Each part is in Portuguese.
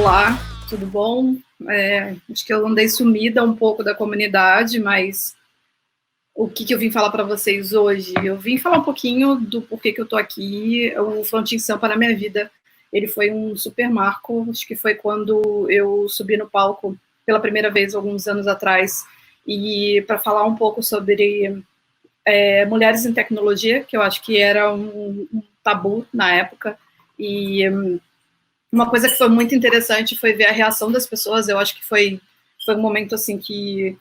Olá, tudo bom? Acho que eu andei sumida um pouco da comunidade, mas o que eu vim falar para vocês hoje? Eu vim falar um pouquinho do porquê que eu estou aqui. O Frontin Sampa na minha vida, ele foi um super marco. Acho que foi quando eu subi no palco pela primeira vez, alguns anos atrás, e para falar um pouco sobre mulheres em tecnologia, que eu acho que era um tabu na época, e uma coisa que foi muito interessante foi ver a reação das pessoas. Eu acho que foi um momento assim que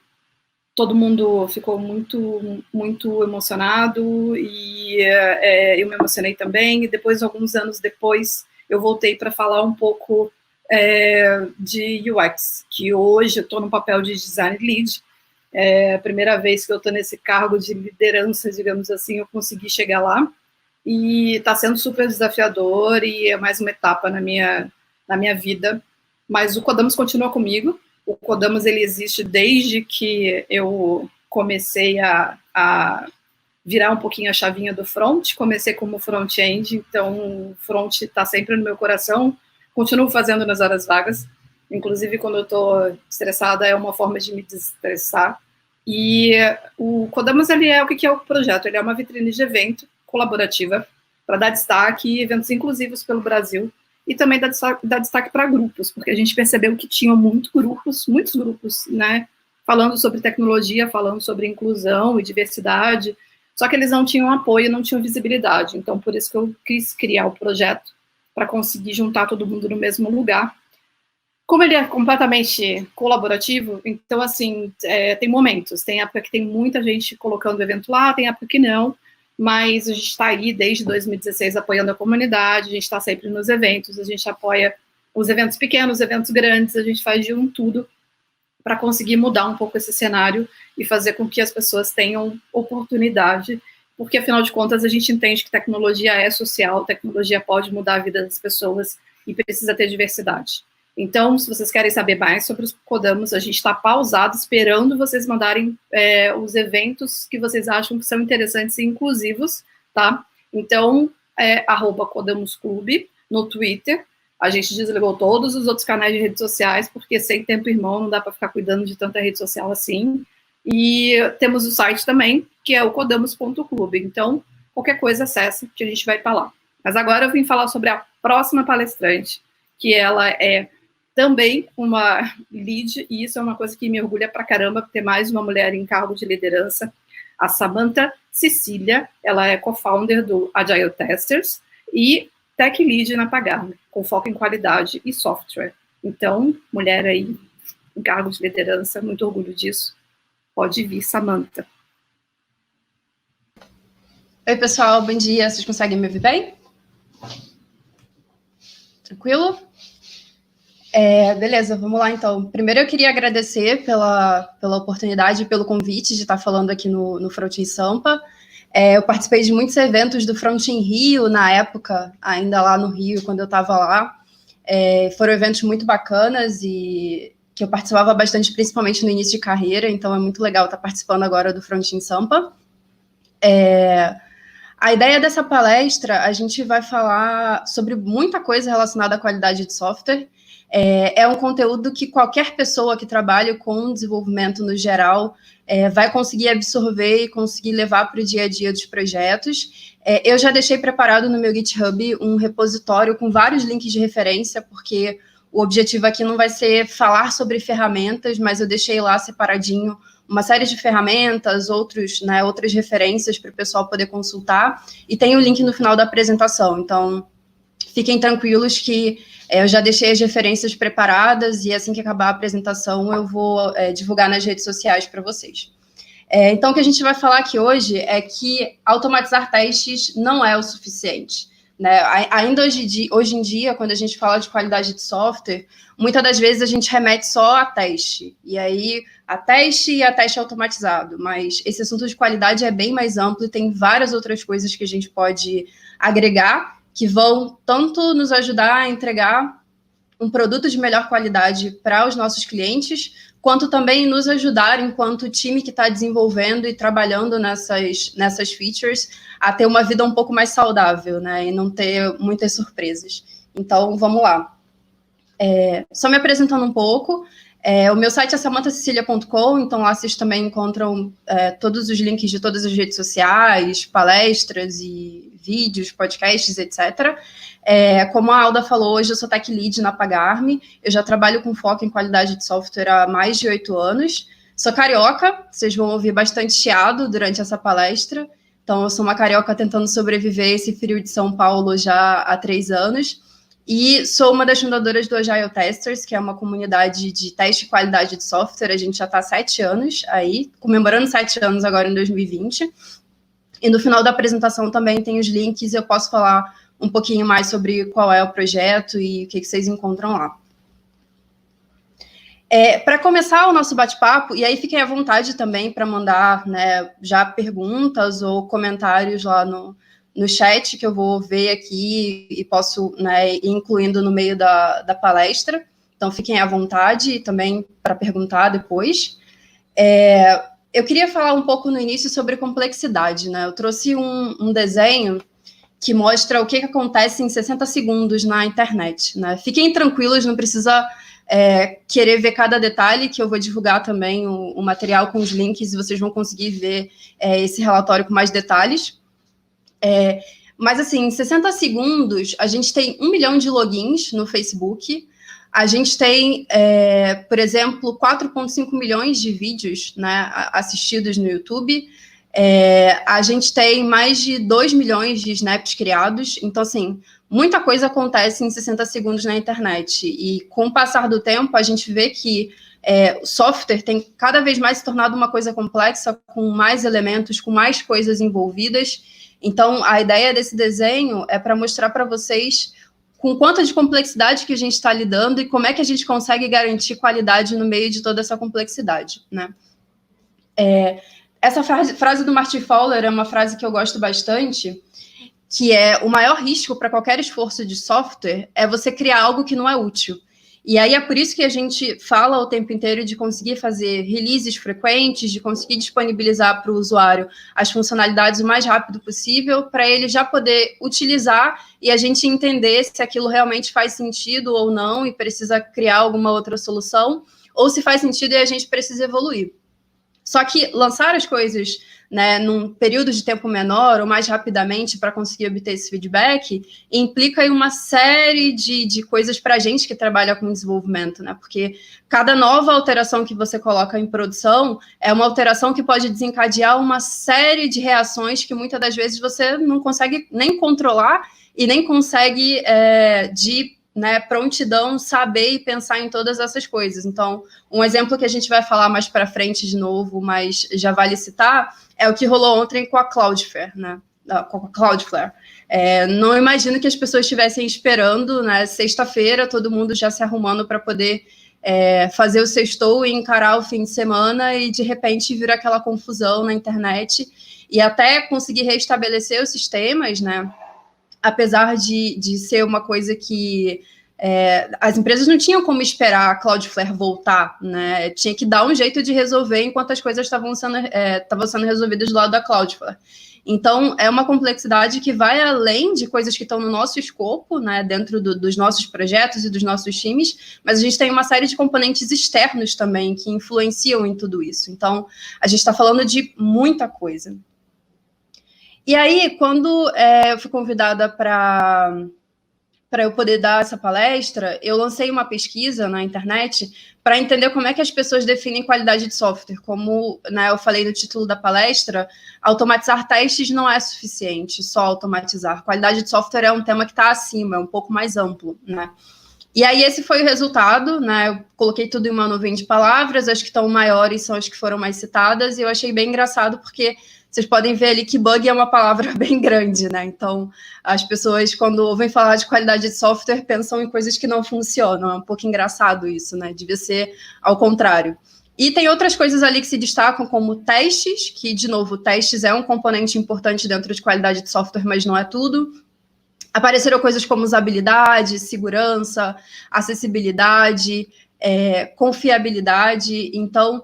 todo mundo ficou muito emocionado, e eu me emocionei também. E depois, alguns anos depois, eu voltei para falar um pouco de UX, que hoje eu estou no papel de design lead. É a primeira vez que eu estou nesse cargo de liderança, digamos assim, eu consegui chegar lá. E está sendo super desafiador, e é mais uma etapa na minha vida. Mas o Codamos continua comigo. O Codamos, ele existe desde que eu comecei a virar um pouquinho a chavinha do front. Comecei como front-end, então o front está sempre no meu coração. Continuo fazendo nas horas vagas. Inclusive, quando eu estou estressada, é uma forma de me desestressar. E o Codamos, ele é o que é o projeto? Ele é uma vitrine de evento colaborativa para dar destaque, eventos inclusivos pelo Brasil, e também dar destaque para grupos, porque a gente percebeu que tinham muitos grupos, né, falando sobre tecnologia, falando sobre inclusão e diversidade, só que eles não tinham apoio, não tinham visibilidade. Então, por isso que eu quis criar o projeto, para conseguir juntar todo mundo no mesmo lugar. Como ele é completamente colaborativo, então, assim, tem momentos. Tem época que tem muita gente colocando o evento lá, tem época que não, mas a gente está aí desde 2016 apoiando a comunidade, a gente está sempre nos eventos, a gente apoia os eventos pequenos, os eventos grandes, a gente faz de tudo para conseguir mudar um pouco esse cenário e fazer com que as pessoas tenham oportunidade, porque, afinal de contas, a gente entende que tecnologia é social, tecnologia pode mudar a vida das pessoas e precisa ter diversidade. Então, se vocês querem saber mais sobre os Codamos, a gente está pausado, esperando vocês mandarem os eventos que vocês acham que são interessantes e inclusivos, tá? Então, @CodamosClube no Twitter. A gente desligou todos os outros canais de redes sociais, porque sem tempo irmão não dá para ficar cuidando de tanta rede social assim. E temos o site também, que é o codamos.clube. Então, qualquer coisa, acessa, que a gente vai estar lá. Mas agora eu vim falar sobre a próxima palestrante, que ela é também uma lead, e isso é uma coisa que me orgulha pra caramba, ter mais uma mulher em cargo de liderança. A Samantha Cecília, ela é co-founder do Agile Testers e tech lead na Pagar, com foco em qualidade e software. Então, mulher aí em cargo de liderança, muito orgulho disso. Pode vir, Samantha. Oi, pessoal, bom dia. Vocês conseguem me ouvir bem? Tranquilo? Beleza, vamos lá, então. Primeiro, eu queria agradecer pela oportunidade e pelo convite de estar falando aqui no Frontin Sampa. Eu participei de muitos eventos do Frontin Rio, na época, ainda lá no Rio, quando eu estava lá. Foram eventos muito bacanas e que eu participava bastante, principalmente no início de carreira, então é muito legal estar participando agora do Frontin Sampa. A ideia dessa palestra, a gente vai falar sobre muita coisa relacionada à qualidade de software. É um conteúdo que qualquer pessoa que trabalhe com desenvolvimento no geral vai conseguir absorver e conseguir levar para o dia a dia dos projetos. Eu já deixei preparado no meu GitHub um repositório com vários links de referência, porque o objetivo aqui não vai ser falar sobre ferramentas, mas eu deixei lá separadinho uma série de ferramentas, outras referências para o pessoal poder consultar, e tem o link no final da apresentação. Então, fiquem tranquilos que eu já deixei as referências preparadas, e assim que acabar a apresentação, eu vou divulgar nas redes sociais para vocês. Então, o que a gente vai falar aqui hoje é que automatizar testes não é o suficiente, né? Ainda hoje em dia, quando a gente fala de qualidade de software, muitas das vezes a gente remete só a teste, e aí a teste e a teste automatizado, mas esse assunto de qualidade é bem mais amplo e tem várias outras coisas que a gente pode agregar, que vão tanto nos ajudar a entregar um produto de melhor qualidade para os nossos clientes, quanto também nos ajudar, enquanto time que está desenvolvendo e trabalhando nessas features, a ter uma vida um pouco mais saudável, né, e não ter muitas surpresas. Então, vamos lá. Só me apresentando um pouco, o meu site é samanthacecilia.com, então lá vocês também encontram todos os links de todas as redes sociais, palestras e vídeos, podcasts, etc. Como a Alda falou, hoje eu sou Tech Lead na Pagar.me, eu já trabalho com foco em qualidade de software há mais de 8 anos. Sou carioca, vocês vão ouvir bastante chiado durante essa palestra. Então, eu sou uma carioca tentando sobreviver a esse frio de São Paulo já há 3 anos. E sou uma das fundadoras do Agile Testers, que é uma comunidade de teste de qualidade de software. A gente já está há 7 anos aí, comemorando 7 anos agora em 2020. E no final da apresentação também tem os links, eu posso falar um pouquinho mais sobre qual é o projeto e o que vocês encontram lá. Para começar o nosso bate-papo, e aí fiquem à vontade também para mandar, né, já perguntas ou comentários lá no chat, que eu vou ver aqui e posso, né, ir incluindo no meio da palestra. Então, fiquem à vontade e também para perguntar depois. Eu queria falar um pouco no início sobre complexidade, né? Eu trouxe um desenho que mostra o que acontece em 60 segundos na internet, né? Fiquem tranquilos, não precisa querer ver cada detalhe, que eu vou divulgar também o material com os links e vocês vão conseguir ver esse relatório com mais detalhes. Mas, assim, em 60 segundos, a gente tem 1 milhão de logins no Facebook, a gente tem, por exemplo, 4,5 milhões de vídeos, né, assistidos no YouTube, a gente tem mais de 2 milhões de snaps criados, então, assim, muita coisa acontece em 60 segundos na internet, e com o passar do tempo, a gente vê que o software tem cada vez mais se tornado uma coisa complexa, com mais elementos, com mais coisas envolvidas. Então, a ideia desse desenho é para mostrar para vocês com quanta de complexidade que a gente está lidando e como é que a gente consegue garantir qualidade no meio de toda essa complexidade, né? Essa frase do Martin Fowler é uma frase que eu gosto bastante, que é: o maior risco para qualquer esforço de software é você criar algo que não é útil. E aí é por isso que a gente fala o tempo inteiro de conseguir fazer releases frequentes, de conseguir disponibilizar para o usuário as funcionalidades o mais rápido possível, para ele já poder utilizar e a gente entender se aquilo realmente faz sentido ou não e precisa criar alguma outra solução, ou se faz sentido e a gente precisa evoluir. Só que lançar as coisas, né, num período de tempo menor ou mais rapidamente para conseguir obter esse feedback, implica em uma série de coisas para a gente que trabalha com desenvolvimento, né? Porque cada nova alteração que você coloca em produção é uma alteração que pode desencadear uma série de reações que muitas das vezes você não consegue nem controlar e nem consegue né, prontidão, saber e pensar em todas essas coisas. Então, um exemplo que a gente vai falar mais para frente de novo, mas já vale citar, é o que rolou ontem com a Cloudflare, né? Com a Cloudflare. Não imagino que as pessoas estivessem esperando, né, sexta-feira, todo mundo já se arrumando para poder fazer o sextou e encarar o fim de semana e, de repente, vir aquela confusão na internet e até conseguir restabelecer os sistemas, né? Apesar de ser uma coisa que as empresas não tinham como esperar a Cloudflare voltar, né? Tinha que dar um jeito de resolver enquanto as coisas estavam sendo resolvidas do lado da Cloudflare. Então, é uma complexidade que vai além de coisas que estão no nosso escopo, né, dentro dos nossos projetos e dos nossos times, mas a gente tem uma série de componentes externos também que influenciam em tudo isso. Então, a gente está falando de muita coisa. E aí, quando eu fui convidada para eu poder dar essa palestra, eu lancei uma pesquisa na internet para entender como é que as pessoas definem qualidade de software. Como, né, eu falei no título da palestra, automatizar testes não é suficiente, só automatizar. Qualidade de software é um tema que está acima, é um pouco mais amplo, né? E aí esse foi o resultado, né? Eu coloquei tudo em uma nuvem de palavras, as que estão maiores são as que foram mais citadas, e eu achei bem engraçado porque vocês podem ver ali que bug é uma palavra bem grande, né? Então, as pessoas, quando ouvem falar de qualidade de software, pensam em coisas que não funcionam. É um pouco engraçado isso, né? Devia ser ao contrário. E tem outras coisas ali que se destacam, como testes, que, de novo, testes é um componente importante dentro de qualidade de software, mas não é tudo. Apareceram coisas como usabilidade, segurança, acessibilidade, confiabilidade. Então,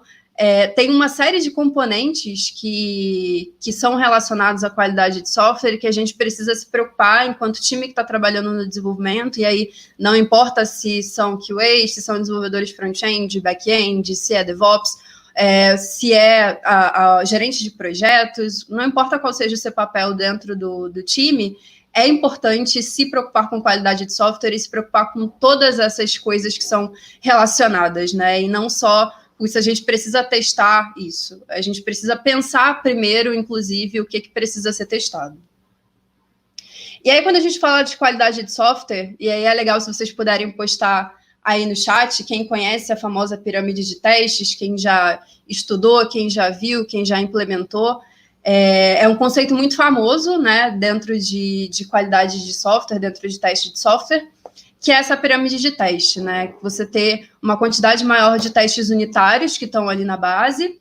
tem uma série de componentes que são relacionados à qualidade de software e que a gente precisa se preocupar enquanto time que está trabalhando no desenvolvimento, e aí não importa se são QAs, se são desenvolvedores front-end, back-end, se é DevOps, se é a gerente de projetos, não importa qual seja o seu papel dentro do time, é importante se preocupar com qualidade de software e se preocupar com todas essas coisas que são relacionadas, né? E não só isso, a gente precisa testar isso. A gente precisa pensar primeiro, inclusive, o que precisa ser testado. E aí, quando a gente fala de qualidade de software, e aí é legal se vocês puderem postar aí no chat, quem conhece a famosa pirâmide de testes, quem já estudou, quem já viu, quem já implementou. É um conceito muito famoso, né, dentro de qualidade de software, dentro de teste de software, que é essa pirâmide de teste, né? Você ter uma quantidade maior de testes unitários que estão ali na base,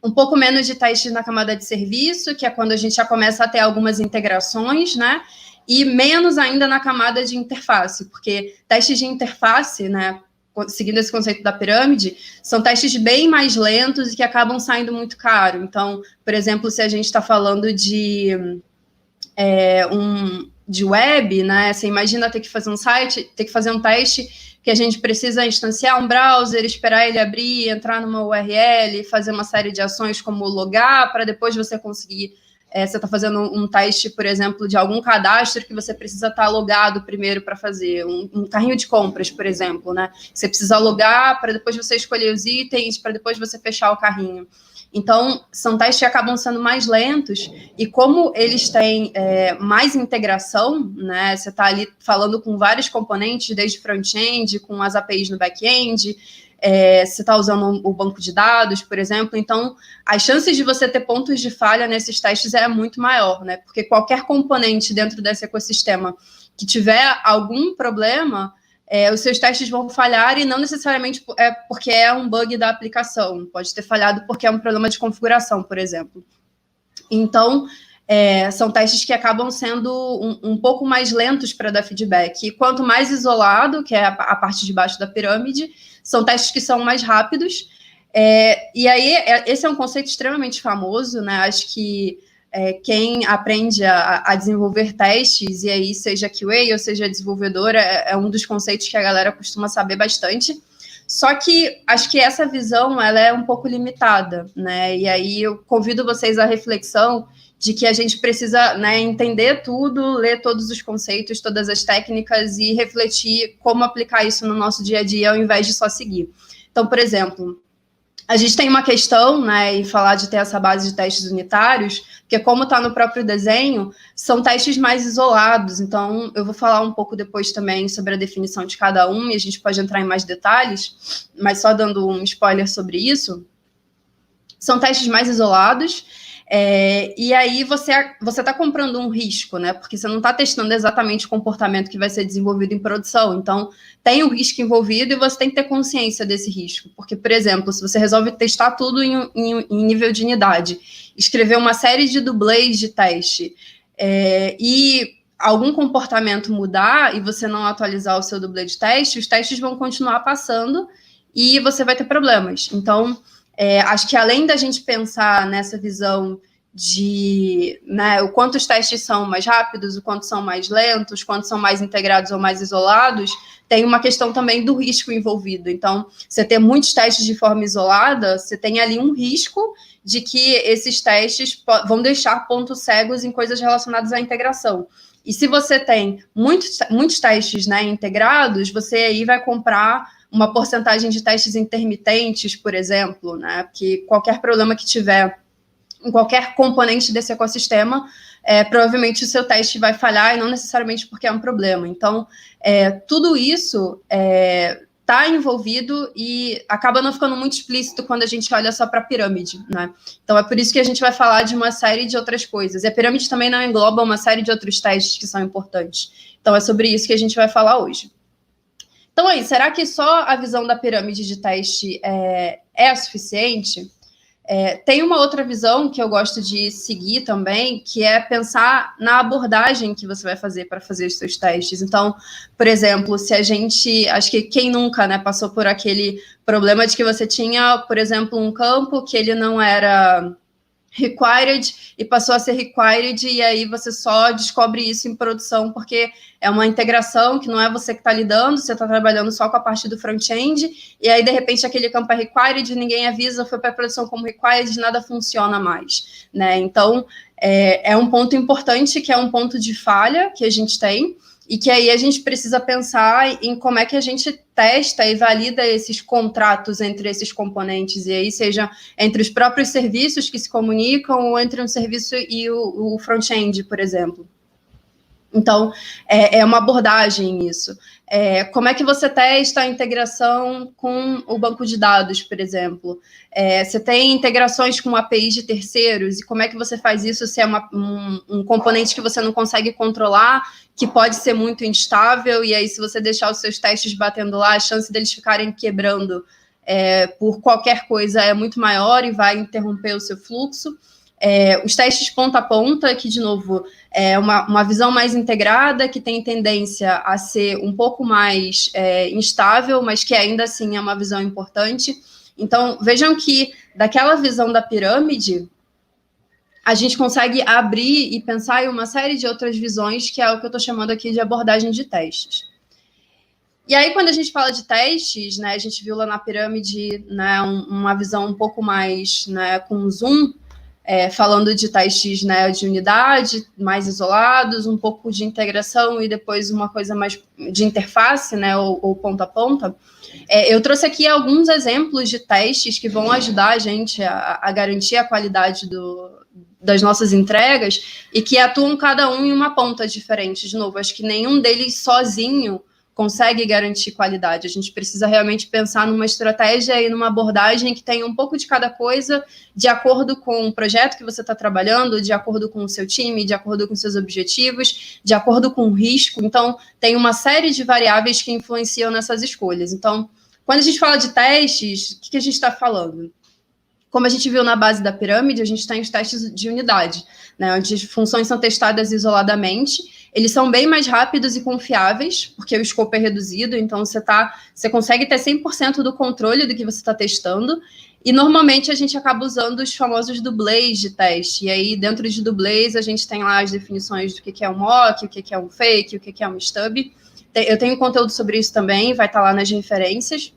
um pouco menos de testes na camada de serviço, que é quando a gente já começa a ter algumas integrações, né? E menos ainda na camada de interface, porque testes de interface, né, seguindo esse conceito da pirâmide, são testes bem mais lentos e que acabam saindo muito caro. Então, por exemplo, se a gente está falando de web, né? Você imagina ter que fazer um site, ter que fazer um teste que a gente precisa instanciar um browser, esperar ele abrir, entrar numa URL, fazer uma série de ações como logar, para depois você conseguir... você está fazendo um teste, por exemplo, de algum cadastro que você precisa estar logado primeiro para fazer, um carrinho de compras, por exemplo, né? Você precisa logar para depois você escolher os itens, para depois você fechar o carrinho. Então, são testes que acabam sendo mais lentos, e como eles têm mais integração, né? Você está ali falando com vários componentes, desde front-end, com as APIs no back-end, você está usando o banco de dados, por exemplo, então as chances de você ter pontos de falha nesses testes é muito maior, né? Porque qualquer componente dentro desse ecossistema que tiver algum problema, os seus testes vão falhar, e não necessariamente porque é um bug da aplicação, pode ter falhado porque é um problema de configuração, por exemplo. Então, são testes que acabam sendo um pouco mais lentos para dar feedback. E quanto mais isolado, que é a parte de baixo da pirâmide, são testes que são mais rápidos. E aí, esse é um conceito extremamente famoso, né? Acho que quem aprende a desenvolver testes, e aí seja QA ou seja desenvolvedora, é um dos conceitos que a galera costuma saber bastante. Só que acho que essa visão ela é um pouco limitada, né? E aí eu convido vocês à reflexão de que a gente precisa, né, entender tudo, ler todos os conceitos, todas as técnicas e refletir como aplicar isso no nosso dia a dia, ao invés de só seguir. Então, por exemplo, a gente tem uma questão, né, e falar de ter essa base de testes unitários, porque como está no próprio desenho, são testes mais isolados. Então, eu vou falar um pouco depois também sobre a definição de cada um, e a gente pode entrar em mais detalhes, mas só dando um spoiler sobre isso. São testes mais isolados, e aí você está comprando um risco, né? Porque você não está testando exatamente o comportamento que vai ser desenvolvido em produção. Então, tem um risco envolvido e você tem que ter consciência desse risco. Porque, por exemplo, se você resolve testar tudo em nível de unidade, escrever uma série de dublês de teste, e algum comportamento mudar e você não atualizar o seu dublê de teste, os testes vão continuar passando e você vai ter problemas. Então, acho que além da gente pensar nessa visão de, né, o quanto os testes são mais rápidos, o quanto são mais lentos, quanto são mais integrados ou mais isolados, tem uma questão também do risco envolvido. Então, você ter muitos testes de forma isolada, você tem ali um risco de que esses testes vão deixar pontos cegos em coisas relacionadas à integração. E se você tem muitos testes, né, integrados, você aí vai comprar uma porcentagem de testes intermitentes, por exemplo, né? Porque qualquer problema que tiver em qualquer componente desse ecossistema, provavelmente o seu teste vai falhar, e não necessariamente porque é um problema. Então, tudo isso está envolvido e acaba não ficando muito explícito quando a gente olha só para a pirâmide, né? Então, é por isso que a gente vai falar de uma série de outras coisas. E a pirâmide também não engloba uma série de outros testes que são importantes. Então, é sobre isso que a gente vai falar hoje. Então, aí, será que só a visão da pirâmide de teste é suficiente? Tem uma outra visão que eu gosto de seguir também, que é pensar na abordagem que você vai fazer para fazer os seus testes. Então, por exemplo, se a gente... Acho que quem nunca, né, passou por aquele problema de que você tinha, por exemplo, um campo que ele não era required e passou a ser required, e aí você só descobre isso em produção, porque é uma integração que não é você que está lidando, você está trabalhando só com a parte do front-end, e aí, de repente, aquele campo é required, ninguém avisa, foi para a produção como required, nada funciona mais, né? Então, é um ponto importante, que é um ponto de falha que a gente tem, e que aí a gente precisa pensar em como é que a gente testa e valida esses contratos entre esses componentes, e aí seja entre os próprios serviços que se comunicam ou entre um serviço e o front-end, por exemplo. Então, é uma abordagem isso. Como é que você testa a integração com o banco de dados, por exemplo? Você tem integrações com APIs de terceiros, e como é que você faz isso se é um componente que você não consegue controlar, que pode ser muito instável, e aí se você deixar os seus testes batendo lá, a chance deles ficarem quebrando por qualquer coisa é muito maior e vai interromper o seu fluxo. Os testes ponta a ponta, que, de novo, é uma visão mais integrada, que tem tendência a ser um pouco mais instável, mas que ainda assim é uma visão importante. Então, vejam que daquela visão da pirâmide, a gente consegue abrir e pensar em uma série de outras visões, que é o que eu estou chamando aqui de abordagem de testes. E aí, quando a gente fala de testes, né, a gente viu lá na pirâmide, né, uma visão um pouco mais, né, com zoom, falando de testes, né, de unidade, mais isolados, um pouco de integração e depois uma coisa mais de interface, né, ou ponta a ponta. Eu trouxe aqui alguns exemplos de testes que vão ajudar a gente a garantir a qualidade das nossas entregas e que atuam cada um em uma ponta diferente. De novo, acho que nenhum deles sozinho consegue garantir qualidade. A gente precisa realmente pensar numa estratégia e numa abordagem que tenha um pouco de cada coisa, de acordo com o projeto que você está trabalhando, de acordo com o seu time, de acordo com seus objetivos, de acordo com o risco. Então, tem uma série de variáveis que influenciam nessas escolhas. Então, quando a gente fala de testes, o que a gente está falando? Como a gente viu na base da pirâmide, a gente tem os testes de unidade, né, onde as funções são testadas isoladamente. Eles são bem mais rápidos e confiáveis, porque o escopo é reduzido, então você consegue ter 100% do controle do que você está testando, e normalmente a gente acaba usando os famosos dublês de teste, e aí dentro de dublês a gente tem lá as definições do que é um mock, o que é um fake, o que é um stub. Eu tenho conteúdo sobre isso também, vai estar lá nas referências.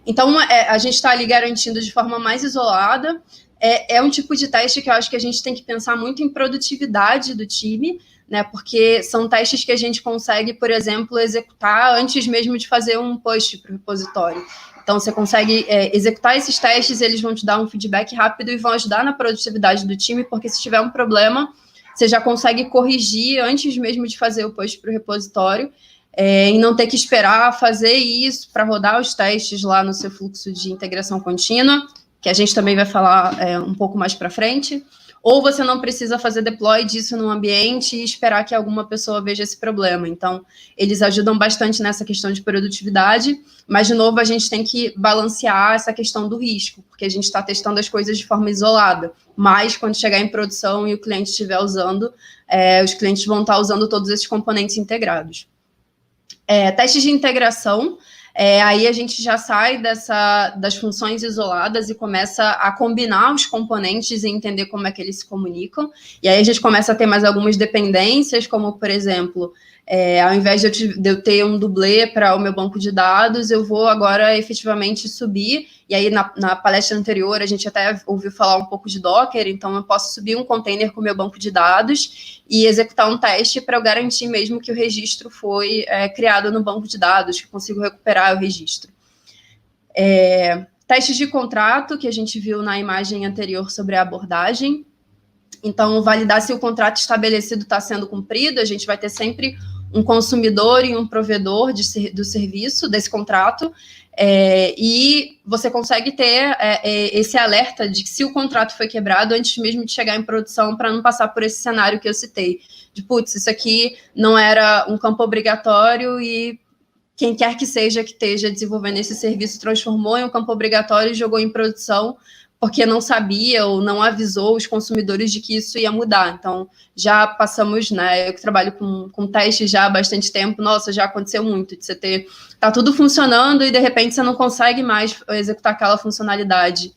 Então, a gente está ali garantindo de forma mais isolada. É um tipo de teste que eu acho que a gente tem que pensar muito em produtividade do time, né? Porque são testes que a gente consegue, por exemplo, executar antes mesmo de fazer um push para o repositório. Então, você consegue executar esses testes, eles vão te dar um feedback rápido e vão ajudar na produtividade do time, porque se tiver um problema, você já consegue corrigir antes mesmo de fazer o push para o repositório, e não ter que esperar fazer isso para rodar os testes lá no seu fluxo de integração contínua, que a gente também vai falar um pouco mais para frente, ou você não precisa fazer deploy disso no ambiente e esperar que alguma pessoa veja esse problema. Então, eles ajudam bastante nessa questão de produtividade, mas, de novo, a gente tem que balancear essa questão do risco, porque a gente está testando as coisas de forma isolada, mas quando chegar em produção e o cliente estiver usando, os clientes vão estar usando todos esses componentes integrados. Testes de integração, aí a gente já sai das funções isoladas e começa a combinar os componentes e entender como é que eles se comunicam. E aí a gente começa a ter mais algumas dependências, como, por exemplo, ao invés de eu ter um dublê para o meu banco de dados, eu vou agora efetivamente subir. E aí na palestra anterior a gente até ouviu falar um pouco de Docker, então eu posso subir um container com o meu banco de dados e executar um teste para eu garantir mesmo que o registro foi criado no banco de dados, que eu consigo recuperar o registro. Testes de contrato, que a gente viu na imagem anterior sobre a abordagem. Então, validar se o contrato estabelecido está sendo cumprido, a gente vai ter sempre um consumidor e um provedor do serviço, desse contrato, e você consegue ter esse alerta de que se o contrato foi quebrado antes mesmo de chegar em produção, para não passar por esse cenário que eu citei, de, putz, isso aqui não era um campo obrigatório e quem quer que esteja desenvolvendo esse serviço transformou em um campo obrigatório e jogou em produção porque não sabia ou não avisou os consumidores de que isso ia mudar. Então, já passamos, né? Eu que trabalho com testes já há bastante tempo, nossa, já aconteceu muito de você tá tudo funcionando e de repente você não consegue mais executar aquela funcionalidade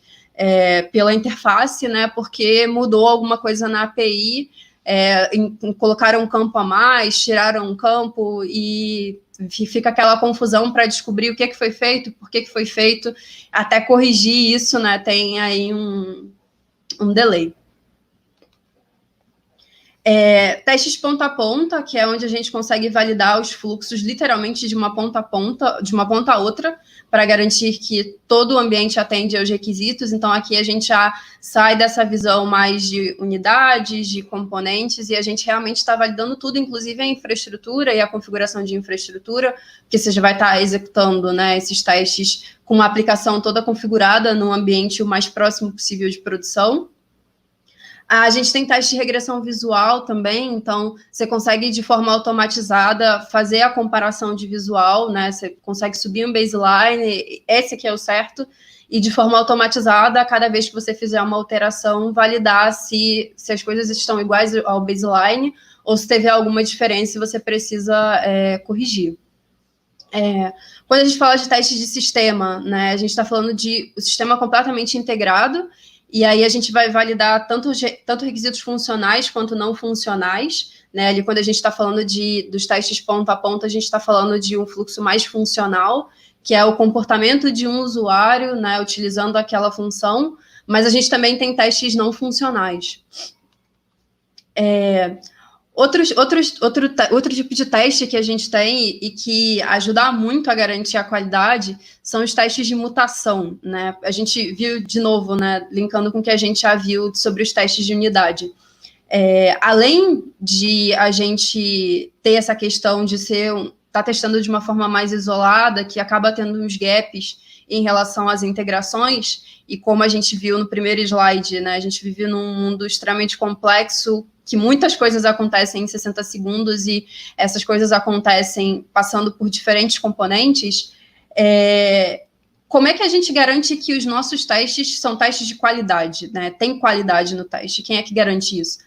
pela interface, né? Porque mudou alguma coisa na API, colocaram um campo a mais, tiraram um campo e fica aquela confusão para descobrir o que foi feito, por que foi feito, até corrigir isso, né? Tem aí um delay. Testes ponta a ponta, que é onde a gente consegue validar os fluxos literalmente de uma ponta a ponta, de uma ponta a outra, para garantir que todo o ambiente atende aos requisitos. Então, aqui a gente já sai dessa visão mais de unidades, de componentes, e a gente realmente está validando tudo, inclusive a infraestrutura e a configuração de infraestrutura, porque você já vai estar executando, né, esses testes com uma aplicação toda configurada num ambiente o mais próximo possível de produção. A gente tem teste de regressão visual também, então você consegue, de forma automatizada, fazer a comparação de visual, né? Você consegue subir um baseline, esse aqui é o certo, e de forma automatizada, cada vez que você fizer uma alteração, validar se as coisas estão iguais ao baseline ou se teve alguma diferença e você precisa corrigir. Quando a gente fala de teste de sistema, né, a gente está falando de o sistema completamente integrado, e aí a gente vai validar tanto requisitos funcionais quanto não funcionais, né? Ali quando a gente está falando dos testes ponta a ponta, a gente está falando de um fluxo mais funcional, que é o comportamento de um usuário, né, utilizando aquela função, mas a gente também tem testes não funcionais. Outro tipo de teste que a gente tem e que ajuda muito a garantir a qualidade são os testes de mutação, né? A gente viu, de novo, né, linkando com o que a gente já viu sobre os testes de unidade. Além de a gente ter essa questão de tá testando de uma forma mais isolada, que acaba tendo uns gaps em relação às integrações, e como a gente viu no primeiro slide, né, a gente vive num mundo extremamente complexo, que muitas coisas acontecem em 60 segundos e essas coisas acontecem passando por diferentes componentes, como é que a gente garante que os nossos testes são testes de qualidade, né? Tem qualidade no teste, quem é que garante isso?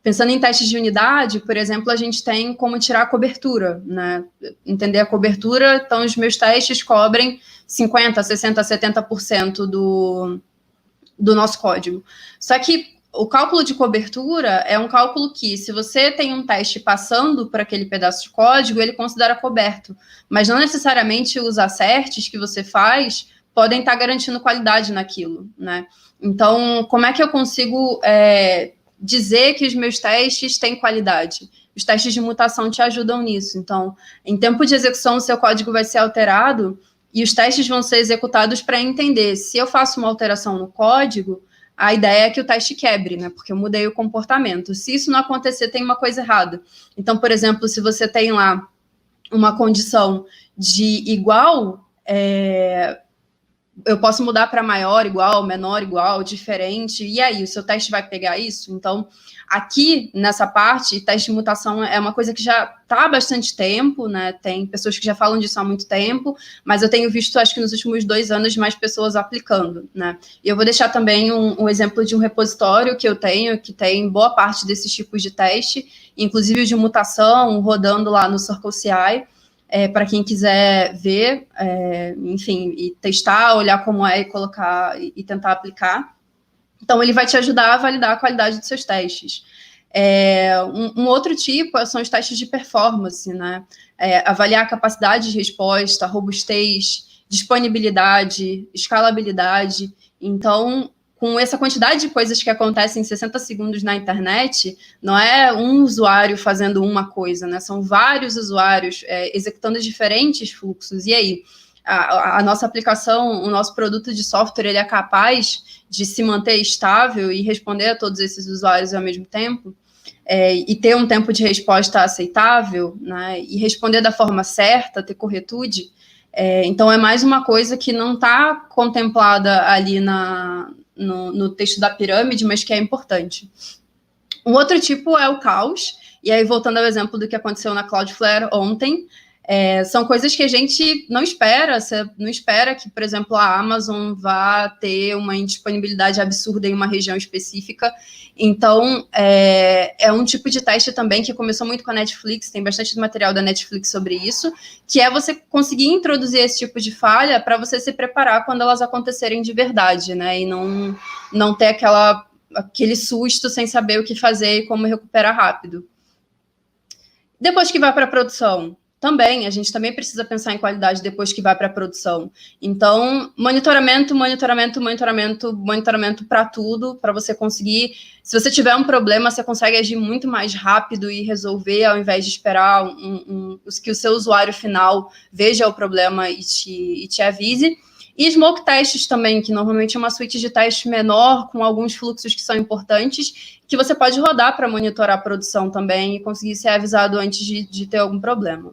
Pensando em testes de unidade, por exemplo, a gente tem como tirar a cobertura, né? Entender a cobertura, então os meus testes cobrem 50%, 60%, 70% do nosso código. Só que o cálculo de cobertura é um cálculo que, se você tem um teste passando por aquele pedaço de código, ele considera coberto. Mas não necessariamente os asserts que você faz podem estar garantindo qualidade naquilo, né? Então, como é que eu consigo dizer que os meus testes têm qualidade? Os testes de mutação te ajudam nisso. Então, em tempo de execução, o seu código vai ser alterado e os testes vão ser executados para entender se eu faço uma alteração no código, a ideia é que o teste quebre, né? Porque eu mudei o comportamento. Se isso não acontecer, tem uma coisa errada. Então, por exemplo, se você tem lá uma condição de igual, eu posso mudar para maior, igual, menor, igual, diferente, e aí, o seu teste vai pegar isso? Então, aqui, nessa parte, teste de mutação é uma coisa que já está há bastante tempo, né? Tem pessoas que já falam disso há muito tempo, mas eu tenho visto, acho que nos últimos 2 anos, mais pessoas aplicando, né? E eu vou deixar também um exemplo de um repositório que eu tenho, que tem boa parte desses tipos de teste, inclusive o de mutação, rodando lá no CircleCI, para quem quiser ver, enfim, e testar, olhar como é e colocar e tentar aplicar. Então, ele vai te ajudar a validar a qualidade dos seus testes. Um outro tipo são os testes de performance, né? Avaliar a capacidade de resposta, robustez, disponibilidade, escalabilidade. Então, com essa quantidade de coisas que acontecem em 60 segundos na internet, não é um usuário fazendo uma coisa, né? São vários usuários executando diferentes fluxos. E aí, a nossa aplicação, o nosso produto de software, ele é capaz de se manter estável e responder a todos esses usuários ao mesmo tempo? E ter um tempo de resposta aceitável, né? E responder da forma certa, ter corretude? Então, é mais uma coisa que não está contemplada ali no texto da pirâmide, mas que é importante. Um outro tipo é o caos, e aí voltando ao exemplo do que aconteceu na Cloudflare ontem, São coisas que a gente não espera. Você não espera que, por exemplo, a Amazon vá ter uma indisponibilidade absurda em uma região específica. Então, é um tipo de teste também que começou muito com a Netflix, tem bastante material da Netflix sobre isso, que é você conseguir introduzir esse tipo de falha para você se preparar quando elas acontecerem de verdade, né? E não ter aquele susto sem saber o que fazer e como recuperar rápido. Depois que vai para a produção, a gente também precisa pensar em qualidade depois que vai para a produção. Então, monitoramento para tudo, para você conseguir. Se você tiver um problema, você consegue agir muito mais rápido e resolver, ao invés de esperar que o seu usuário final veja o problema e te avise. E smoke tests também, que normalmente é uma suíte de teste menor, com alguns fluxos que são importantes, que você pode rodar para monitorar a produção também e conseguir ser avisado antes de ter algum problema.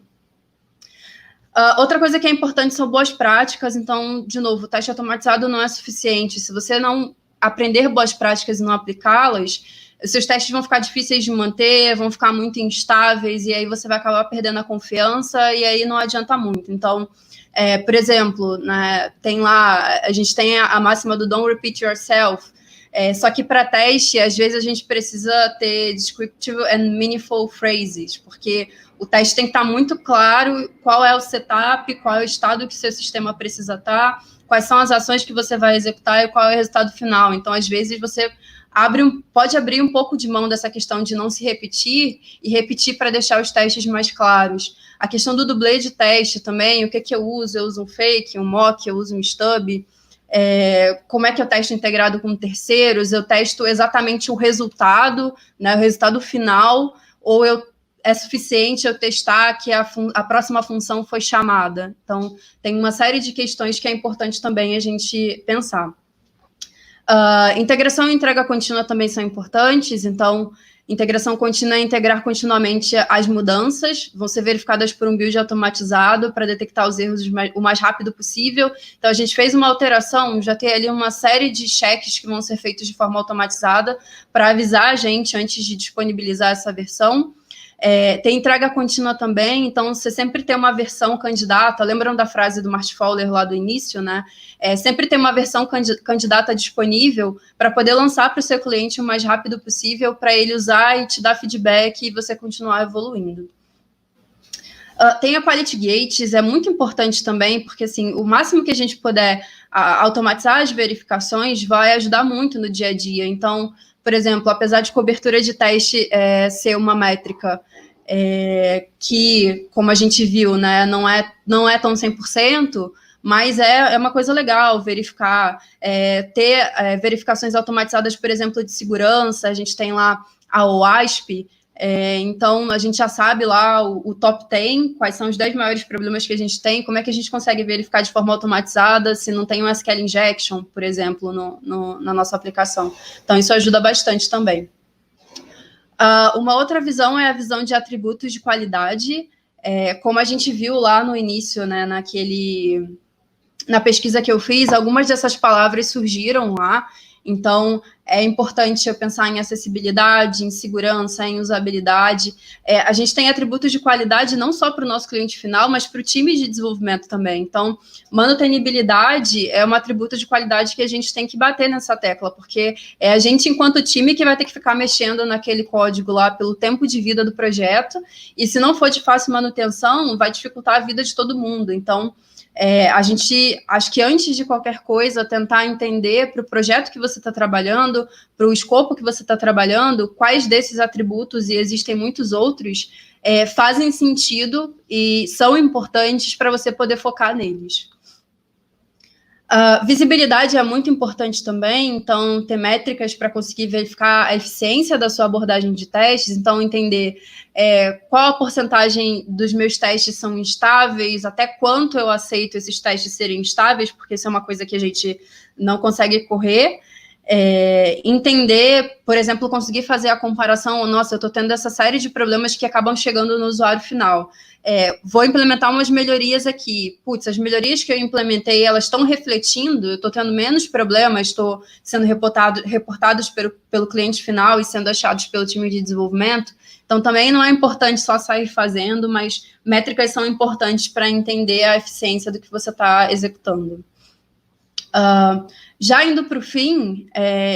Outra coisa que é importante são boas práticas. Então, de novo, o teste automatizado não é suficiente. Se você não aprender boas práticas e não aplicá-las, os seus testes vão ficar difíceis de manter, vão ficar muito instáveis, e aí você vai acabar perdendo a confiança, e aí não adianta muito. Então, por exemplo, né, a gente tem a máxima do don't repeat yourself, só que para teste, às vezes a gente precisa ter descriptive and meaningful phrases, porque o teste tem que estar muito claro qual é o setup, qual é o estado que o seu sistema precisa estar, quais são as ações que você vai executar e qual é o resultado final. Então, às vezes, você pode abrir um pouco de mão dessa questão de não se repetir e repetir para deixar os testes mais claros. A questão do dublê de teste também, o que eu uso? Eu uso um fake, um mock, eu uso um stub. Como é que eu testo integrado com terceiros? Eu testo exatamente o resultado, né, o resultado final, ou é suficiente eu testar que a próxima função foi chamada? Então, tem uma série de questões que é importante também a gente pensar. Integração e entrega contínua também são importantes. Então, integração contínua é integrar continuamente as mudanças, vão ser verificadas por um build automatizado para detectar os erros o mais rápido possível. Então, a gente fez uma alteração, já tem ali uma série de cheques que vão ser feitos de forma automatizada para avisar a gente antes de disponibilizar essa versão. Tem entrega contínua também, então você sempre tem uma versão candidata. Lembram da frase do Martin Fowler lá do início, né? Sempre tem uma versão candidata disponível para poder lançar para o seu cliente o mais rápido possível, para ele usar e te dar feedback e você continuar evoluindo. Tem a Quality Gates, é muito importante também, porque assim, o máximo que a gente puder automatizar as verificações vai ajudar muito no dia a dia. Então, por exemplo, apesar de cobertura de teste ser uma métrica que, como a gente viu, né, não é tão 100%, mas é uma coisa legal verificar, ter verificações automatizadas, por exemplo, de segurança. A gente tem lá a OASP, então a gente já sabe lá o top 10, quais são os 10 maiores problemas que a gente tem, como é que a gente consegue verificar de forma automatizada se não tem um SQL injection, por exemplo, na nossa aplicação. Então, isso ajuda bastante também. Uma outra visão é a visão de atributos de qualidade. Como a gente viu lá no início, né, na pesquisa que eu fiz, algumas dessas palavras surgiram lá. Então, é importante eu pensar em acessibilidade, em segurança, em usabilidade. A gente tem atributos de qualidade não só para o nosso cliente final, mas para o time de desenvolvimento também. Então, manutenibilidade é um atributo de qualidade que a gente tem que bater nessa tecla, porque é a gente, enquanto time, que vai ter que ficar mexendo naquele código lá pelo tempo de vida do projeto, e se não for de fácil manutenção, vai dificultar a vida de todo mundo. Então, a gente, acho que antes de qualquer coisa, tentar entender para o projeto que você está trabalhando, para o escopo que você está trabalhando, quais desses atributos, e existem muitos outros, fazem sentido e são importantes para você poder focar neles. Visibilidade é muito importante também, então ter métricas para conseguir verificar a eficiência da sua abordagem de testes, então entender qual a porcentagem dos meus testes são instáveis, até quanto eu aceito esses testes serem instáveis, porque isso é uma coisa que a gente não consegue correr. Entender, por exemplo, conseguir fazer a comparação, nossa, eu estou tendo essa série de problemas que acabam chegando no usuário final. Vou implementar umas melhorias aqui. Putz, as melhorias que eu implementei, elas estão refletindo, eu estou tendo menos problemas, estou sendo reportados pelo cliente final e sendo achados pelo time de desenvolvimento. Então, também não é importante só sair fazendo, mas métricas são importantes para entender a eficiência do que você está executando. Já indo para o fim,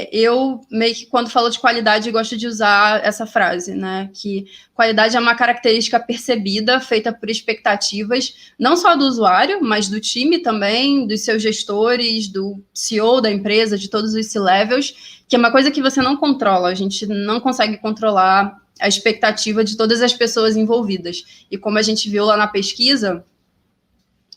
eu meio que, quando falo de qualidade, gosto de usar essa frase, né? Que qualidade é uma característica percebida, feita por expectativas, não só do usuário, mas do time também, dos seus gestores, do CEO da empresa, de todos os C-levels, que é uma coisa que você não controla, a gente não consegue controlar a expectativa de todas as pessoas envolvidas. E como a gente viu lá na pesquisa,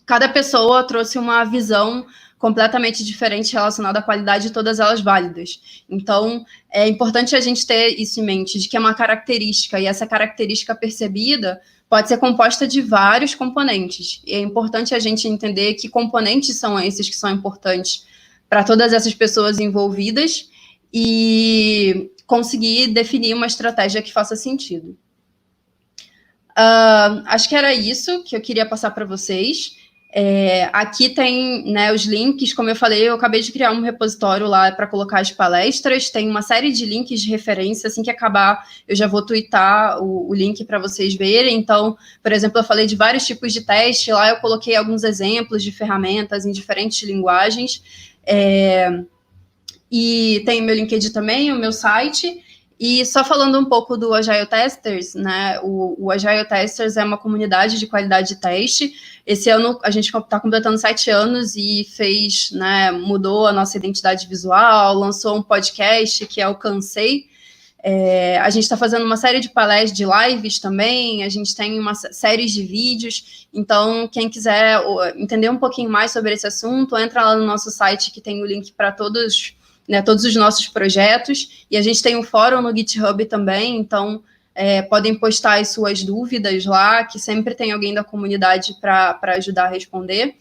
cada pessoa trouxe uma visão completamente diferente relacionada à qualidade, todas elas válidas. Então, é importante a gente ter isso em mente, de que é uma característica, e essa característica percebida pode ser composta de vários componentes. E é importante a gente entender que componentes são esses que são importantes para todas essas pessoas envolvidas e conseguir definir uma estratégia que faça sentido. Acho que era isso que eu queria passar para vocês. Aqui tem, né, os links, como eu falei, eu acabei de criar um repositório lá para colocar as palestras, tem uma série de links de referência, assim que acabar eu já vou twittar o link para vocês verem. Então, por exemplo, eu falei de vários tipos de teste, lá eu coloquei alguns exemplos de ferramentas em diferentes linguagens, e tem o meu LinkedIn também, o meu site. E só falando um pouco do Agile Testers, né, o Agile Testers é uma comunidade de qualidade de teste. Esse ano a gente está completando 7 anos e fez, né, mudou a nossa identidade visual, lançou um podcast que é o Cansei. A gente está fazendo uma série de palestras, de lives também, a gente tem uma série de vídeos. Então, quem quiser entender um pouquinho mais sobre esse assunto, entra lá no nosso site que tem o link para todos os nossos projetos, e a gente tem um fórum no GitHub também, então podem postar as suas dúvidas lá, que sempre tem alguém da comunidade para ajudar a responder.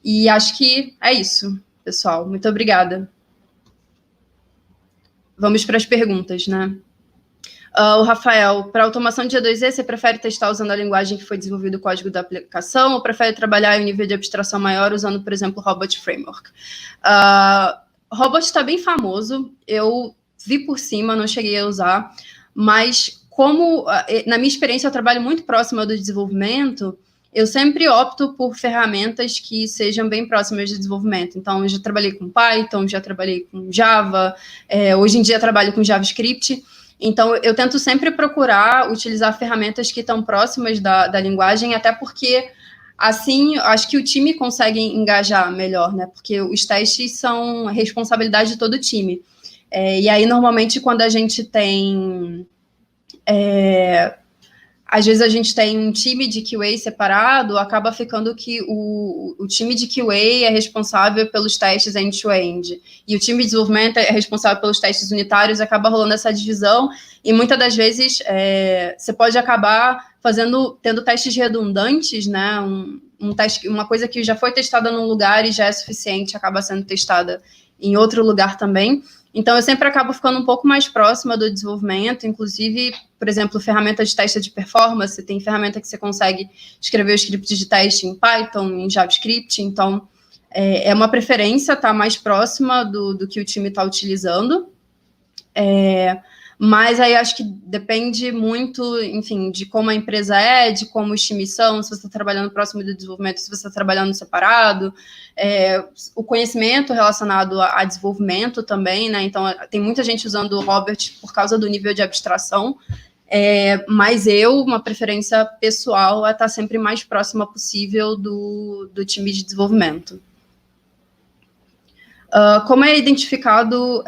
E acho que é isso, pessoal. Muito obrigada. Vamos para as perguntas, né? O Rafael, para automação de G2E, você prefere testar usando a linguagem que foi desenvolvido o código da aplicação, ou prefere trabalhar em um nível de abstração maior usando, por exemplo, o Robot Framework? Robot está bem famoso, eu vi por cima, não cheguei a usar, mas como, na minha experiência, eu trabalho muito próxima do desenvolvimento, eu sempre opto por ferramentas que sejam bem próximas de desenvolvimento. Então, eu já trabalhei com Python, já trabalhei com Java, hoje em dia trabalho com JavaScript. Então, eu tento sempre procurar utilizar ferramentas que estão próximas da linguagem, até porque assim, acho que o time consegue engajar melhor, né? Porque os testes são responsabilidade de todo o time. E aí, normalmente, quando a gente tem... às vezes a gente tem um time de QA separado, acaba ficando que o time de QA é responsável pelos testes end-to-end, e o time de desenvolvimento é responsável pelos testes unitários, acaba rolando essa divisão, e muitas das vezes você pode acabar tendo testes redundantes, né? Uma coisa que já foi testada num lugar e já é suficiente, acaba sendo testada em outro lugar também. Então, eu sempre acabo ficando um pouco mais próxima do desenvolvimento, inclusive, por exemplo, ferramenta de teste de performance, tem ferramenta que você consegue escrever o script de teste em Python, em JavaScript, então é uma preferência estar mais próxima do que o time está utilizando. Mas aí acho que depende muito, enfim, de como a empresa de como os times são, se você está trabalhando próximo do desenvolvimento, se você está trabalhando separado, o conhecimento relacionado a desenvolvimento também, né? Então, tem muita gente usando o Robert por causa do nível de abstração, mas uma preferência pessoal é estar sempre mais próxima possível do time de desenvolvimento. Como é identificado,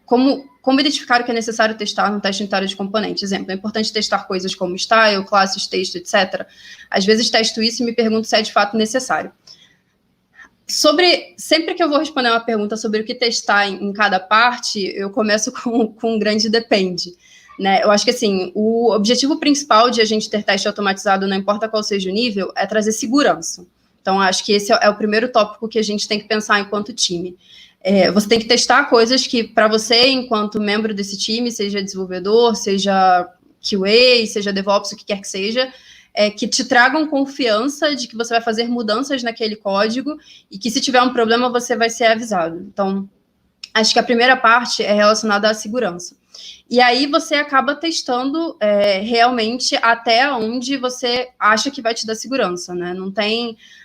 como identificar o que é necessário testar no teste unitário de componentes? Exemplo, é importante testar coisas como style, classes, texto, etc. Às vezes testo isso e me pergunto se é de fato necessário. Sempre que eu vou responder uma pergunta sobre o que testar em cada parte, eu começo com um grande depende. Né? Eu acho que assim, o objetivo principal de a gente ter teste automatizado, não importa qual seja o nível, é trazer segurança. Então, acho que esse é o primeiro tópico que a gente tem que pensar enquanto time. Você tem que testar coisas que, para você, enquanto membro desse time, seja desenvolvedor, seja QA, seja DevOps, o que quer que seja, que te tragam confiança de que você vai fazer mudanças naquele código e que, se tiver um problema, você vai ser avisado. Então, acho que a primeira parte é relacionada à segurança. E aí você acaba testando realmente até onde você acha que vai te dar segurança, né?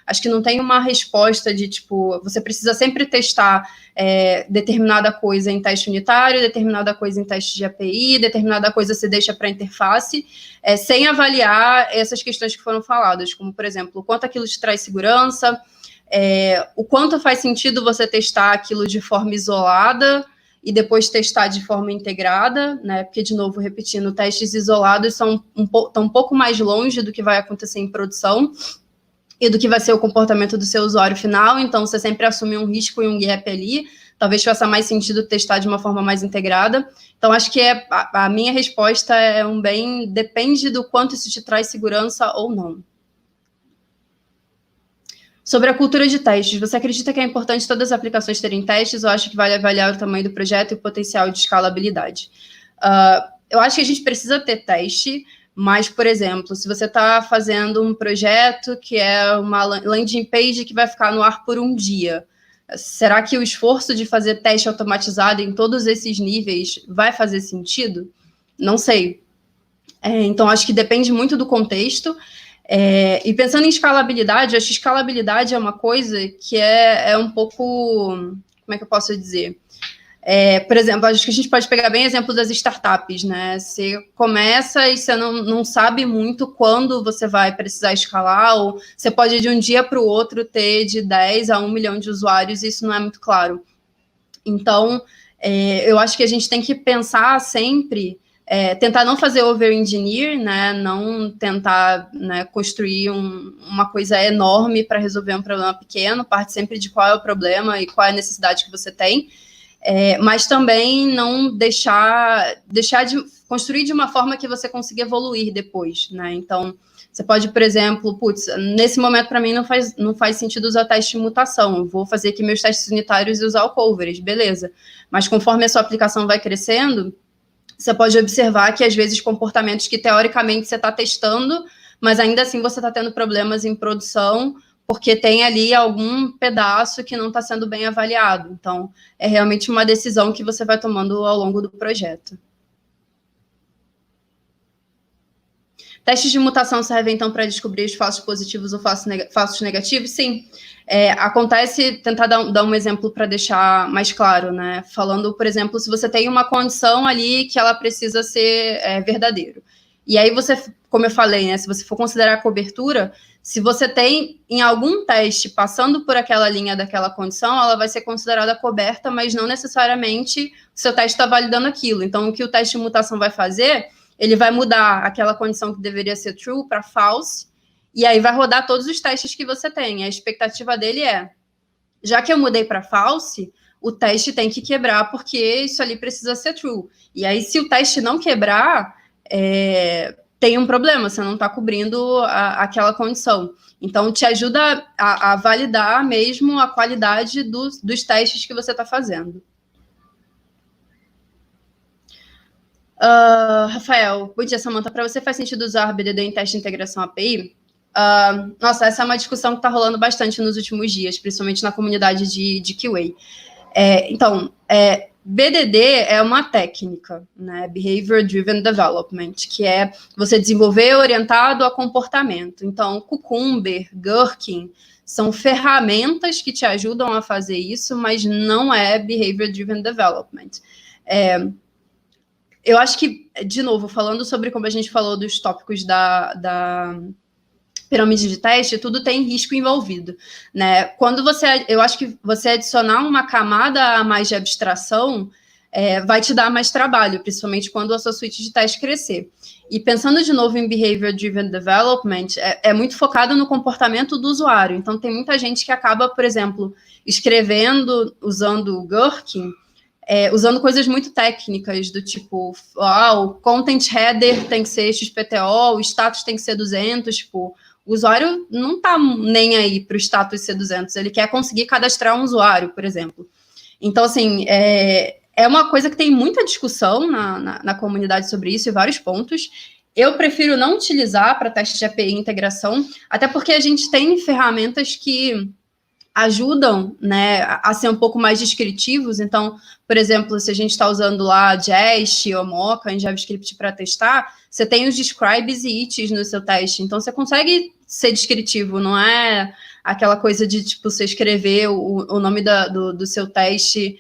Acho que não tem uma resposta de, tipo, você precisa sempre testar determinada coisa em teste unitário, determinada coisa em teste de API, determinada coisa você deixa para interface, sem avaliar essas questões que foram faladas, como, por exemplo, o quanto aquilo te traz segurança, o quanto faz sentido você testar aquilo de forma isolada e depois testar de forma integrada, né? Porque, de novo, repetindo, testes isolados estão um pouco mais longe do que vai acontecer em produção e do que vai ser o comportamento do seu usuário final, então você sempre assume um risco e um gap ali, talvez faça mais sentido testar de uma forma mais integrada. Então, acho que a minha resposta depende do quanto isso te traz segurança ou não. Sobre a cultura de testes, você acredita que é importante todas as aplicações terem testes ou acha que vale avaliar o tamanho do projeto e o potencial de escalabilidade? Eu acho que a gente precisa ter teste, mas, por exemplo, se você está fazendo um projeto que é uma landing page que vai ficar no ar por um dia, será que o esforço de fazer teste automatizado em todos esses níveis vai fazer sentido? Não sei. Então, acho que depende muito do contexto. E pensando em escalabilidade, acho que escalabilidade é uma coisa que é um pouco... Como é que eu posso dizer? Por exemplo, acho que a gente pode pegar bem o exemplo das startups, né? Você começa e você não sabe muito quando você vai precisar escalar, ou você pode de um dia para o outro ter de 10 a 1 milhão de usuários, e isso não é muito claro. Então, eu acho que a gente tem que pensar sempre... tentar não fazer over-engineer, né, não tentar, né, construir uma coisa enorme para resolver um problema pequeno, parte sempre de qual é o problema e qual é a necessidade que você tem, mas também não deixar de construir de uma forma que você consiga evoluir depois, né, então você pode, por exemplo, nesse momento para mim não faz sentido usar teste de mutação, eu vou fazer aqui meus testes unitários e usar o coverage, beleza, mas conforme a sua aplicação vai crescendo, você pode observar que, às vezes, comportamentos que, teoricamente, você está testando, mas ainda assim você está tendo problemas em produção, porque tem ali algum pedaço que não está sendo bem avaliado. Então, é realmente uma decisão que você vai tomando ao longo do projeto. Testes de mutação servem, então, para descobrir os falsos positivos ou falsos negativos? Sim. Acontece, tentar dar um exemplo para deixar mais claro, né? Falando, por exemplo, se você tem uma condição ali que ela precisa ser verdadeiro. E aí você, como eu falei, né? Se você for considerar a cobertura, se você tem em algum teste passando por aquela linha daquela condição, ela vai ser considerada coberta, mas não necessariamente o seu teste está validando aquilo. Então, o que o teste de mutação vai fazer... Ele vai mudar aquela condição que deveria ser true para false, e aí vai rodar todos os testes que você tem. A expectativa dele já que eu mudei para false, o teste tem que quebrar, porque isso ali precisa ser true. E aí, se o teste não quebrar, tem um problema, você não está cobrindo aquela condição. Então, te ajuda a validar mesmo a qualidade dos testes que você está fazendo. Rafael, bom dia, Samantha. Para você faz sentido usar BDD em teste de integração API? Nossa, essa é uma discussão que está rolando bastante nos últimos dias, principalmente na comunidade de QA. Então, BDD é uma técnica, né? Behavior Driven Development, que é você desenvolver orientado a comportamento. Então, Cucumber, Gherkin, são ferramentas que te ajudam a fazer isso, mas não é Behavior Driven Development. Eu acho que, de novo, falando sobre como a gente falou dos tópicos da pirâmide de teste, tudo tem risco envolvido, né? Eu acho que você adicionar uma camada a mais de abstração vai te dar mais trabalho, principalmente quando a sua suite de teste crescer. E pensando de novo em Behavior Driven Development, é muito focado no comportamento do usuário. Então, tem muita gente que acaba, por exemplo, escrevendo, usando o Gherkin, usando coisas muito técnicas, do tipo, o content header tem que ser XPTO, o status tem que ser 200, tipo, o usuário não está nem aí para o status ser 200, ele quer conseguir cadastrar um usuário, por exemplo. Então, assim, é uma coisa que tem muita discussão na comunidade sobre isso, e vários pontos. Eu prefiro não utilizar para teste de API e integração, até porque a gente tem ferramentas que ajudam, né, a ser um pouco mais descritivos. Então, por exemplo, se a gente está usando lá Jest ou Mocha em JavaScript para testar, você tem os describes e its no seu teste. Então, você consegue ser descritivo, não é aquela coisa de, tipo, você escrever o nome do seu teste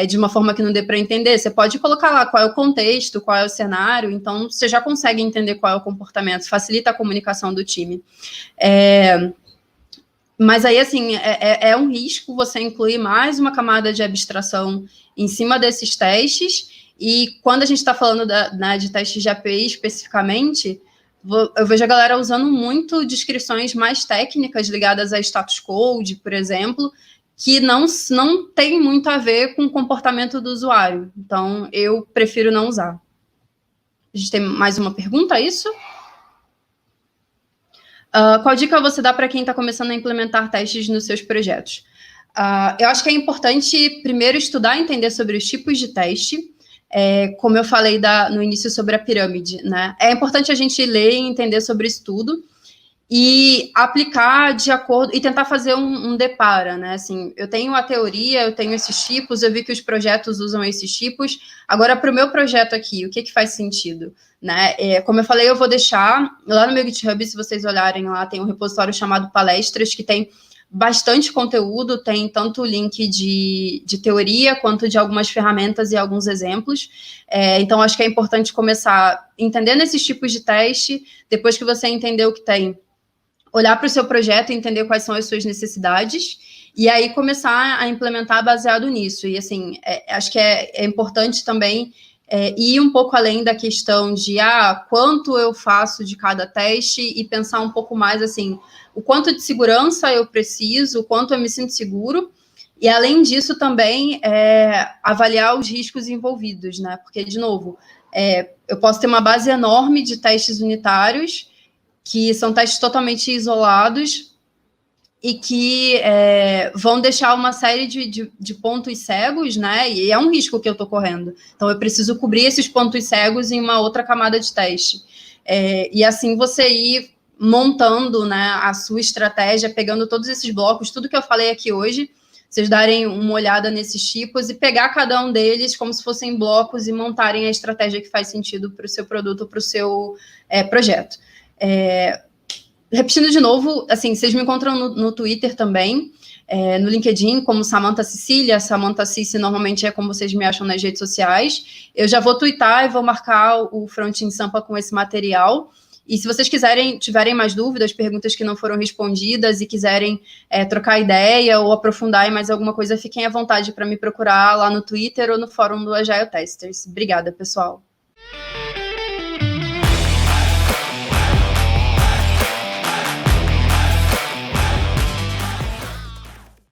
de uma forma que não dê para entender. Você pode colocar lá qual é o contexto, qual é o cenário, então você já consegue entender qual é o comportamento, facilita a comunicação do time. Mas aí, assim, é um risco você incluir mais uma camada de abstração em cima desses testes, e quando a gente está falando de testes de API especificamente, eu vejo a galera usando muito descrições mais técnicas ligadas a status code, por exemplo, que não tem muito a ver com o comportamento do usuário. Então, eu prefiro não usar. A gente tem mais uma pergunta, é isso? Qual dica você dá para quem está começando a implementar testes nos seus projetos? Eu acho que é importante, primeiro, estudar e entender sobre os tipos de teste, como eu falei no início sobre a pirâmide, né? É importante a gente ler e entender sobre isso tudo e aplicar de acordo, e tentar fazer um depara, né? Assim, eu tenho a teoria, eu tenho esses tipos, eu vi que os projetos usam esses tipos, agora para o meu projeto aqui, o que faz sentido? Né? Como eu falei, eu vou deixar lá no meu GitHub, se vocês olharem lá, tem um repositório chamado Palestras, que tem bastante conteúdo, tem tanto o link de teoria, quanto de algumas ferramentas e alguns exemplos. Então, acho que é importante começar entendendo esses tipos de teste, depois que você entender o que tem, olhar para o seu projeto e entender quais são as suas necessidades, e aí começar a implementar baseado nisso. E, assim, acho que é importante também ir um pouco além da questão de quanto eu faço de cada teste, e pensar um pouco mais, assim, o quanto de segurança eu preciso, o quanto eu me sinto seguro, e, além disso, também avaliar os riscos envolvidos, né? Porque, de novo, eu posso ter uma base enorme de testes unitários, que são testes totalmente isolados e que vão deixar uma série de pontos cegos, né? E é um risco que eu estou correndo. Então, eu preciso cobrir esses pontos cegos em uma outra camada de teste. E assim você ir montando, né, a sua estratégia, pegando todos esses blocos, tudo que eu falei aqui hoje, vocês darem uma olhada nesses tipos e pegar cada um deles como se fossem blocos e montarem a estratégia que faz sentido para o seu produto, para o seu projeto. Repetindo de novo, assim, vocês me encontram no Twitter também, no LinkedIn, como Samantha Cecília. Samantha Cici normalmente é como vocês me acham nas redes sociais. Eu já vou twittar e vou marcar o Front em Sampa com esse material. E se vocês tiverem mais dúvidas, perguntas que não foram respondidas e quiserem trocar ideia ou aprofundar em mais alguma coisa, fiquem à vontade para me procurar lá no Twitter ou no fórum do Agile Testers. Obrigada, pessoal.